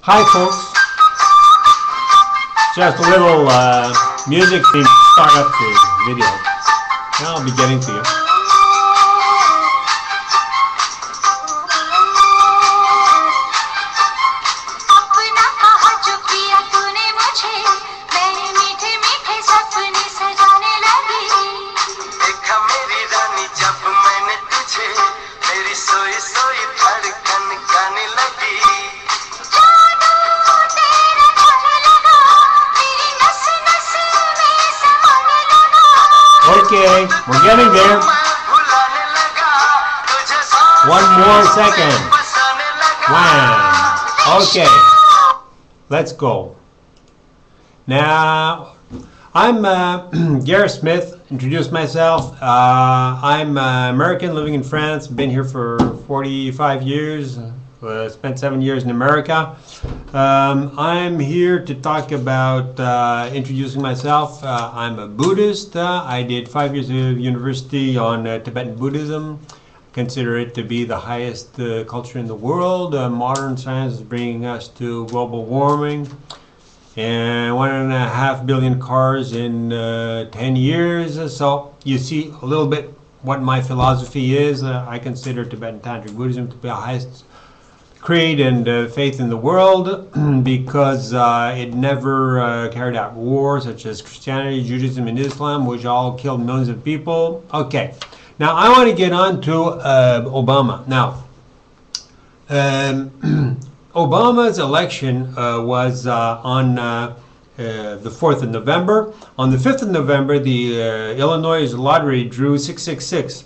Hi folks, just a little music to start up the video. Now I'll be getting to you. Okay, we're getting there. One more second. Wow. Okay, let's go. Now, I'm Gareth Smith. Introduce myself. I'm American, living in France. Been here for 45 years. Spent 7 years in America. I'm here to talk about introducing myself. I'm a Buddhist. I did 5 years of university on Tibetan Buddhism. Consider it to be the highest culture in the world. Modern science is bringing us to global warming and 1.5 billion cars in 10 years. So you see a little bit what my philosophy is. I consider Tibetan Tantric Buddhism to be the highest creed and faith in the world because it never carried out wars such as Christianity, Judaism, and Islam, which all killed millions of people. Okay, now I want to get on to Obama. Now, Obama's election was on the 4th of November. On the 5th of November, the Illinois lottery drew 666.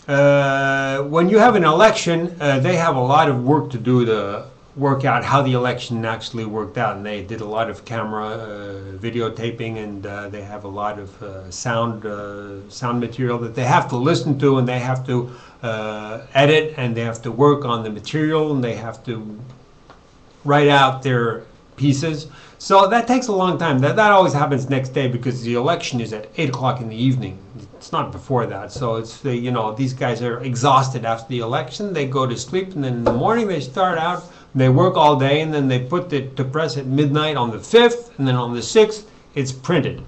When you have an election, they have a lot of work to do to work out how the election actually worked out, and they did a lot of camera videotaping, and they have a lot of sound material that they have to listen to, and they have to edit, and they have to work on the material, and they have to write out their pieces. So that takes a long time. That always happens next day because the election is at 8 o'clock in the evening. It's not before that. So it's you know, these guys are exhausted after the election. They go to sleep, and then in the morning they start out. They work all day, and then they put it to press at midnight on the 5th, and then on the 6th it's printed.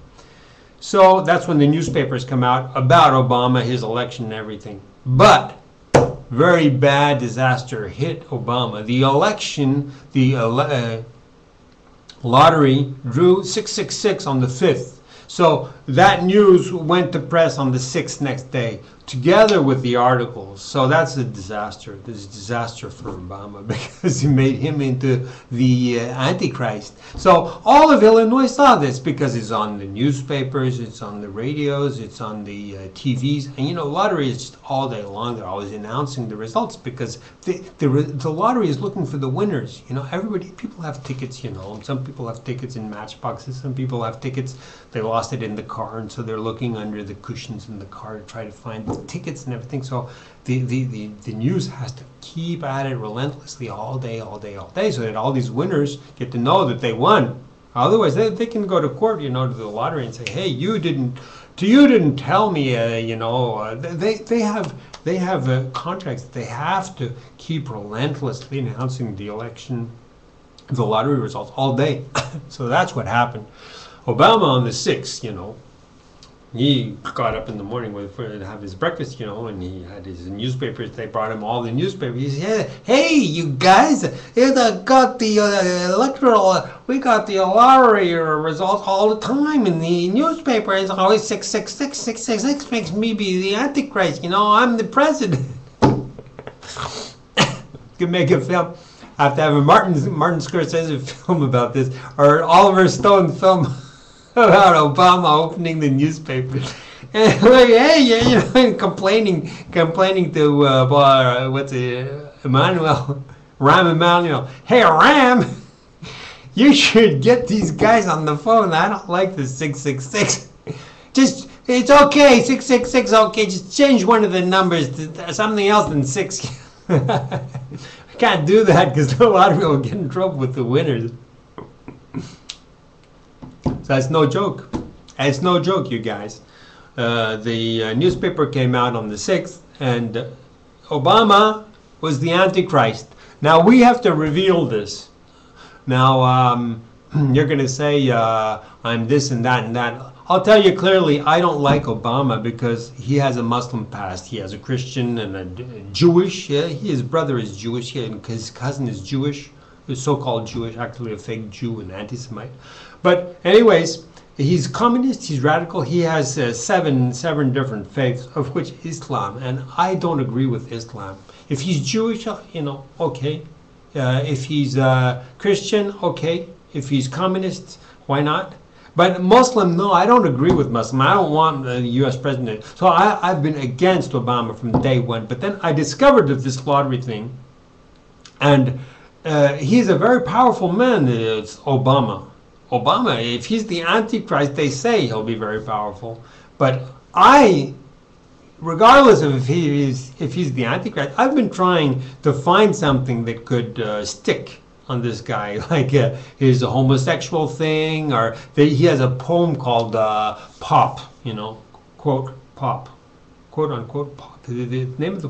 So that's when the newspapers come out about Obama, his election, and everything. But very bad disaster hit Obama. The election, lottery drew 666 on the 5th. So that news went to press on the 6th next day, together with the articles. So that's a disaster. This is a disaster for Obama because he made him into the Antichrist. So all of Illinois saw this because it's on the newspapers, it's on the radios, it's on the TVs. And you know, lottery is just all day long. They're always announcing the results because the lottery is looking for the winners. You know, people have tickets, you know. Some people have tickets in matchboxes. Some people have tickets, they lost it in the car, and so they're looking under the cushions in the car to try to find the tickets and everything. So the news has to keep at it relentlessly all day, so that all these winners get to know that they won. Otherwise, they can go to court, you know, to the lottery and say, "Hey, you didn't tell me." You know, they have contracts that they have to keep relentlessly announcing the election, the lottery results all day. So that's what happened. Obama on the 6th, you know, he got up in the morning to have his breakfast, you know, and he had his newspapers. They brought him all the newspapers. He said, "Hey, you guys, got the we got the lottery results all the time in the newspaper. It's always 666, 666 makes me be the Antichrist. You know, I'm the president." Could make a film. I have to have a Martin Scorsese film about this, or Oliver Stone film about Obama opening the newspaper and like, hey, you know, complaining to what's it, Ram Emanuel. "Hey, Ram, you should get these guys on the phone. I don't like the 666. Just, it's okay, 666, okay. Just change one of the numbers to something else than 6." I can't do that because a lot of people will get in trouble with the winners. So that's no joke. It's no joke, you guys. The newspaper came out on the 6th, and Obama was the Antichrist. Now we have to reveal this. Now you're going to say I'm this and that and that. I'll tell you clearly, I don't like Obama because he has a Muslim past. He has a Christian and a Jewish. Yeah, his brother is Jewish, and his cousin is Jewish. He's so-called Jewish, actually a fake Jew and anti-Semite. But anyways, he's communist, he's radical. He has seven different faiths, of which Islam, and I don't agree with Islam. If he's Jewish, you know, okay. If he's Christian, okay. If he's communist, why not? But Muslim, no, I don't agree with Muslim. I don't want the U.S. president. So I've been against Obama from day one. But then I discovered this lottery thing, and he's a very powerful man. It's Obama. Obama, if he's the Antichrist, they say he'll be very powerful. But regardless of if he's the Antichrist, I've been trying to find something that could stick on this guy, like his homosexual thing, or he has a poem called Pop, you know, quote Pop, quote unquote Pop. The name of the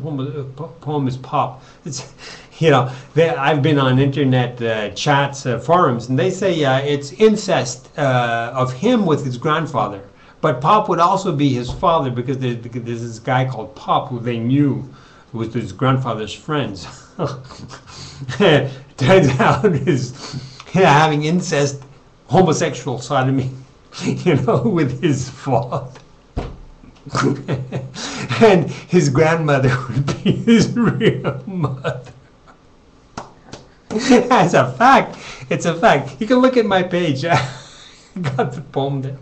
poem is Pop. It's, you know, I've been on internet chats, forums, and they say it's incest of him with his grandfather. But Pop would also be his father, because there's this guy called Pop who they knew was his grandfather's friends. Turns out is having incest, homosexual sodomy, you know, with his father. And his grandmother would be his real mother. That's a fact. It's a fact. You can look at my page. I got the poem there.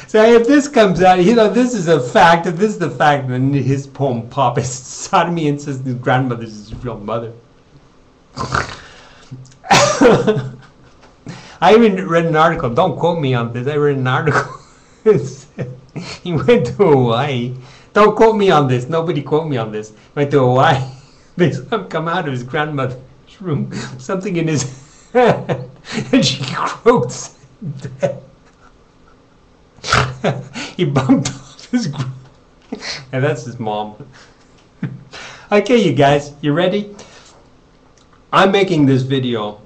So if this comes out, you know, this is a fact. If this is the fact, then his poem Pop is sodomy, incest, his grandmother's his real mother. I even read an article. Don't quote me on this. I read an article. He went to Hawaii. Don't quote me on this. Nobody quote me on this. Went to Hawaii. They saw him come out of his grandmother's room, something in his hand, and she croaks dead. He bumped off his and that's his mom. Okay, you guys, you ready? I'm making this video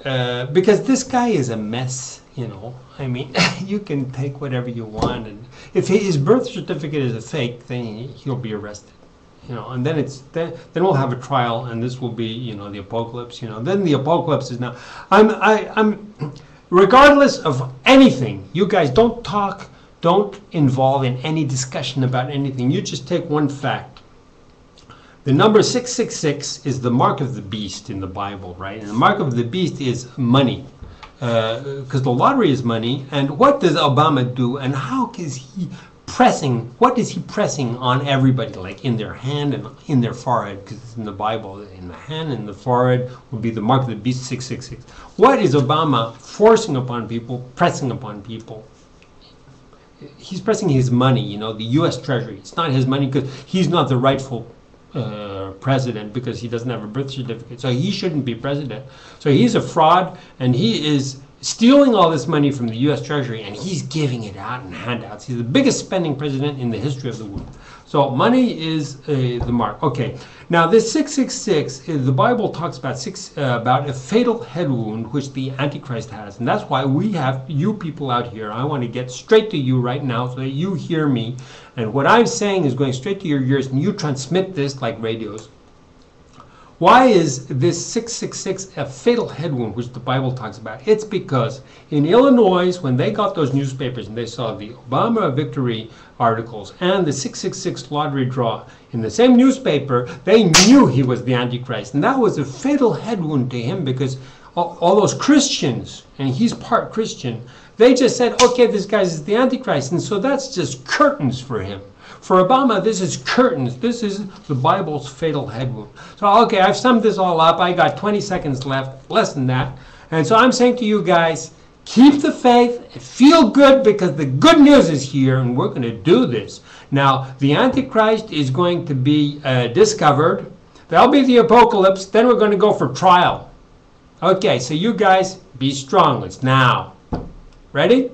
because this guy is a mess, you know. I mean, you can take whatever you want, and if his birth certificate is a fake, then he'll be arrested, you know. And then then we'll have a trial, and this will be, you know, the apocalypse, you know. Then the apocalypse is now. I'm regardless of anything, you guys don't talk. Don't involve in any discussion about anything. You just take one fact. The number 666 is the mark of the beast in the Bible, right? And the mark of the beast is money, because the lottery is money. And what does Obama do? And how is he pressing? What is he pressing on everybody? Like in their hand and in their forehead, because it's in the Bible. In the hand and the forehead will be the mark of the beast, 666. What is Obama forcing upon people, pressing upon people? He's pressing his money, you know, the U.S. Treasury. It's not his money because he's not the rightful president, because he doesn't have a birth certificate. So he shouldn't be president. So he's a fraud, and he is stealing all this money from the U.S. Treasury, and he's giving it out in handouts. He's the biggest spending president in the history of the world. So money is the mark. Okay, now this 666, the Bible talks about a fatal head wound which the Antichrist has, and that's why we have you people out here. I want to get straight to you right now so that you hear me, and what I'm saying is going straight to your ears, and you transmit this like radios. Why is this 666 a fatal head wound, which the Bible talks about? It's because in Illinois, when they got those newspapers and they saw the Obama victory articles and the 666 lottery draw in the same newspaper, they knew he was the Antichrist. And that was a fatal head wound to him, because all those Christians, and he's part Christian, they just said, okay, this guy's the Antichrist. And so that's just curtains for him. For Obama, this is curtains. This is the Bible's fatal head wound. So, okay, I've summed this all up. I got 20 seconds left, less than that. And so I'm saying to you guys, keep the faith, feel good, because the good news is here, and we're going to do this. Now, the Antichrist is going to be discovered. There'll be the apocalypse. Then we're going to go for trial. Okay, so you guys, be strong. It's now. Ready?